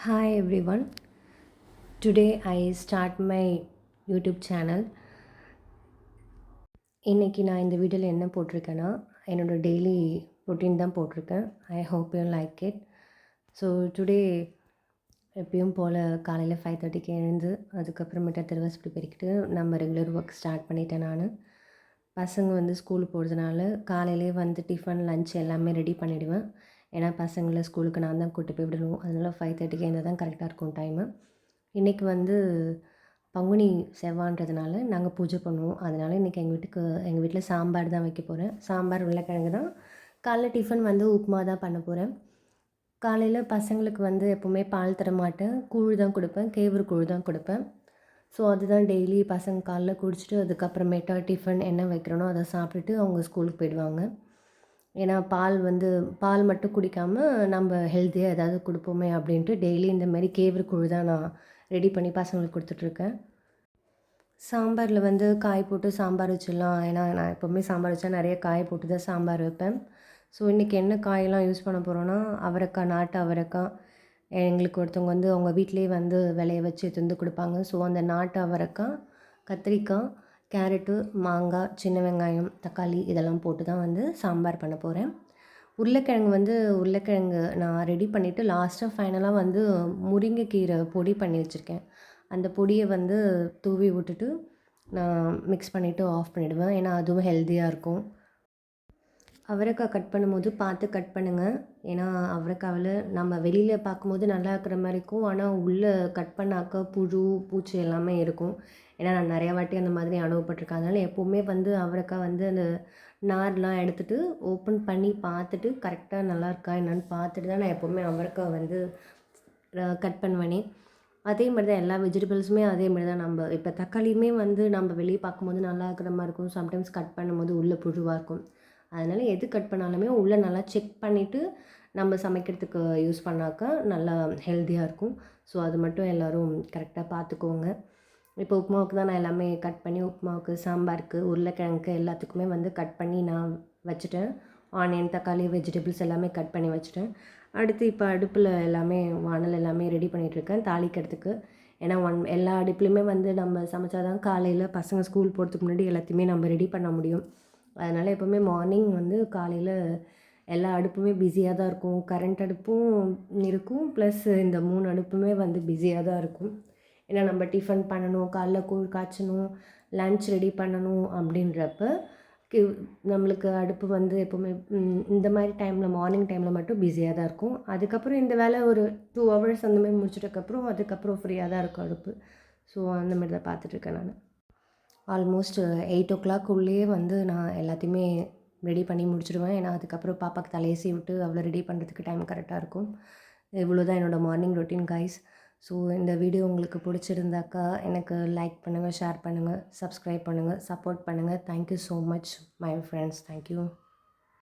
Hi everyone. Today I start my YouTube channel. இன்றைக்கி நான் இந்த வீடியோவில் என்ன போட்டிருக்கேன்னா, என்னோடய டெய்லி ரொட்டீன் தான் போட்டிருக்கேன். I hope you like it. So today எப்பயும் போல் காலையில் 5:30க்கு எழுந்து அதுக்கப்புறமேட்டா திருவாசப்படி பெருக்கிட்டு நம்ம ரெகுலர் ஒர்க் ஸ்டார்ட் பண்ணிட்டேன் நான். பசங்க வந்து ஸ்கூலுக்கு போகிறதுனால காலையிலே வந்து டிஃபன் லன்ச் எல்லாமே ரெடி பண்ணிவிடுவேன். ஏன்னா பசங்களை ஸ்கூலுக்கு நான் தான் கூட்டி போய் விடணும். அதனால் 5:30க்கு எழுந்தால் தான் கரெக்டாக இருக்கும் டைமு. இன்றைக்கி வந்து பங்குனி செவ்வாய்ன்றதுனால நாங்கள் பூஜை பண்ணுவோம். அதனால் இன்றைக்கி எங்கள் வீட்டில் சாம்பார் தான் வைக்க போகிறேன். சாம்பார் உருளைக்கிழங்கு தான். காலைல டிஃபன் வந்து உப்புமா தான் பண்ண போகிறேன். காலையில் பசங்களுக்கு வந்து எப்போவுமே பால் தர மாட்டேன். கூழ் தான் கொடுப்பேன். கேவுரு கூழ் தான் கொடுப்பேன். ஸோ அதுதான் டெய்லி பசங்க காலைல குடிச்சிட்டு அதுக்கப்புறமேட்டா டிஃபன் என்ன வைக்கிறேனோ அதை சாப்பிட்டுட்டு அவங்க ஸ்கூலுக்கு போயிடுவாங்க. ஏன்னா பால் மட்டும் குடிக்காமல் நம்ம ஹெல்த்தியாக ஏதாவது கொடுப்போமே அப்படின்ட்டு டெய்லி இந்தமாரி கேவுரு கூழ் தான் நான் ரெடி பண்ணி பசங்களுக்கு கொடுத்துட்ருக்கேன். சாம்பாரில் வந்து காய் போட்டு சாம்பார் வச்சிடலாம். ஏன்னா நான் எப்போவுமே சாம்பார் வச்சா நிறைய காய் போட்டு தான் சாம்பார் வைப்பேன். ஸோ இன்றைக்கி என்ன காயெல்லாம் யூஸ் பண்ண போகிறோன்னா, அவரைக்காய், நாட்டு அவரைக்காய். எங்களுக்கு ஒருத்தவங்க வந்து அவங்க வீட்டிலேயே வந்து விளைய வச்சு எடுத்து கொடுப்பாங்க. ஸோ அந்த நாட்டு அவரைக்காய், கத்திரிக்காய், கேரட்டு, மாங்காய், சின்ன வெங்காயம், தக்காளி இதெல்லாம் போட்டு தான் வந்து சாம்பார் பண்ண போகிறேன். உருளைக்கிழங்கு நான் ரெடி பண்ணிவிட்டு லாஸ்ட்டாக ஃபைனலாக வந்து முருங்கைக்கீரை பொடி பண்ணி வச்சுருக்கேன். அந்த பொடியை வந்து தூவி விட்டுட்டு நான் மிக்ஸ் பண்ணிவிட்டு ஆஃப் பண்ணிவிடுவேன். ஏன்னா அதுவும் ஹெல்த்தியாக இருக்கும். அவரைக்காய் கட் பண்ணும்போது பார்த்து கட் பண்ணுங்கள். ஏன்னா அவரைக்காவில் நம்ம வெளியில் பார்க்கும்போது நல்லா இருக்கிற மாதிரி இருக்கும். ஆனால் உள்ளே கட் பண்ணாக்க புழு, பூச்சி எல்லாமே இருக்கும். ஏன்னா நான் நிறையா வாட்டி அந்த மாதிரி அனுபவப்பட்டிருக்கேன். அதனால் எப்போவுமே வந்து அவரைக்காய் வந்து அந்த நார்லாம் எடுத்துகிட்டு ஓப்பன் பண்ணி பார்த்துட்டு கரெக்டாக நல்லா இருக்கா என்னென்னு பார்த்துட்டு தான் நான் எப்போவுமே அவரைக்காய் வந்து கட் பண்ணுவேனே. அதே மாதிரி தான் எல்லா வெஜிடபிள்ஸுமே அதே மாதிரி தான். நம்ம இப்போ தக்காளியுமே வந்து நம்ம வெளியே பார்க்கும்போது நல்லா இருக்கிற மாதிரி இருக்கும். சம்டைம்ஸ் கட் பண்ணும்போது உள்ளே புழுவாக இருக்கும். அதனால் எது கட் பண்ணாலுமே உள்ளே நல்லா செக் பண்ணிவிட்டு நம்ம சமைக்கிறதுக்கு யூஸ் பண்ணாக்கா நல்லா ஹெல்த்தியாக இருக்கும். ஸோ அது மட்டும் எல்லோரும் கரெக்டாக பார்த்துக்கோங்க. இப்போ உப்புமாவுக்கு தான் நான் எல்லாமே கட் பண்ணி உப்புமாவுக்கு, சாம்பாருக்கு, உருளைக்கிழங்குக்கு எல்லாத்துக்குமே வந்து கட் பண்ணி நான் வச்சுட்டேன். ஆனியன், தக்காளி, வெஜிடபிள்ஸ் எல்லாமே கட் பண்ணி வச்சுட்டேன். அடுத்து இப்போ அடுப்பில் வானல் எல்லாமே ரெடி பண்ணிகிட்ருக்கேன் தாளிக்கிறதுக்கு. ஏன்னா எல்லா அடுப்புலையுமே வந்து நம்ம சமைச்சா தான் காலையில் பசங்க ஸ்கூல் போகிறதுக்கு முன்னாடி எல்லாத்தையுமே நம்ம ரெடி பண்ண முடியும். அதனால் எப்போவுமே மார்னிங் வந்து காலையில் எல்லா அடுப்புமே பிஸியாக தான் இருக்கும். கரண்ட் அடுப்பும் இருக்கும், ப்ளஸ் இந்த 3 அடுப்புமே வந்து பிஸியாக தான் இருக்கும். ஏன்னா நம்ம டிஃபன் பண்ணணும், காலைல கூழ் காய்ச்சணும், லன்ச் ரெடி பண்ணணும் அப்படின்றப்ப நம்மளுக்கு அடுப்பு வந்து எப்போவுமே இந்த மாதிரி டைமில் மார்னிங் டைமில் மட்டும் பிஸியாக தான் இருக்கும். அதுக்கப்புறம் இந்த வேலை ஒரு 2 ஹவர்ஸ் அந்த மாதிரி முடிச்சிட்டக்கப்புறம் அதுக்கப்புறம் ஃப்ரீயாக தான் இருக்கும் அடுப்பு. ஸோ அந்த மாதிரி தான் பார்த்துட்ருக்கேன் நான். ஆல்மோஸ்ட் 8:00 உள்ளேயே வந்து நான் எல்லாத்தையுமே ரெடி பண்ணி முடிச்சுடுவேன். ஏன்னா அதுக்கப்புறம் பாப்பாவுக்கு தலையை சீவிட்டு அவளை ரெடி பண்ணுறதுக்கு டைம் கரெக்டாக இருக்கும். இவ்வளோ தான் என்னோடய மார்னிங் ரொட்டீன் கைஸ். ஸோ இந்த வீடியோ உங்களுக்கு பிடிச்சிருந்தாக்கா எனக்கு லைக் பண்ணுங்கள், ஷேர் பண்ணுங்கள், சப்ஸ்கிரைப் பண்ணுங்கள், சப்போர்ட் பண்ணுங்கள். Thank you so much my friends. Thank you.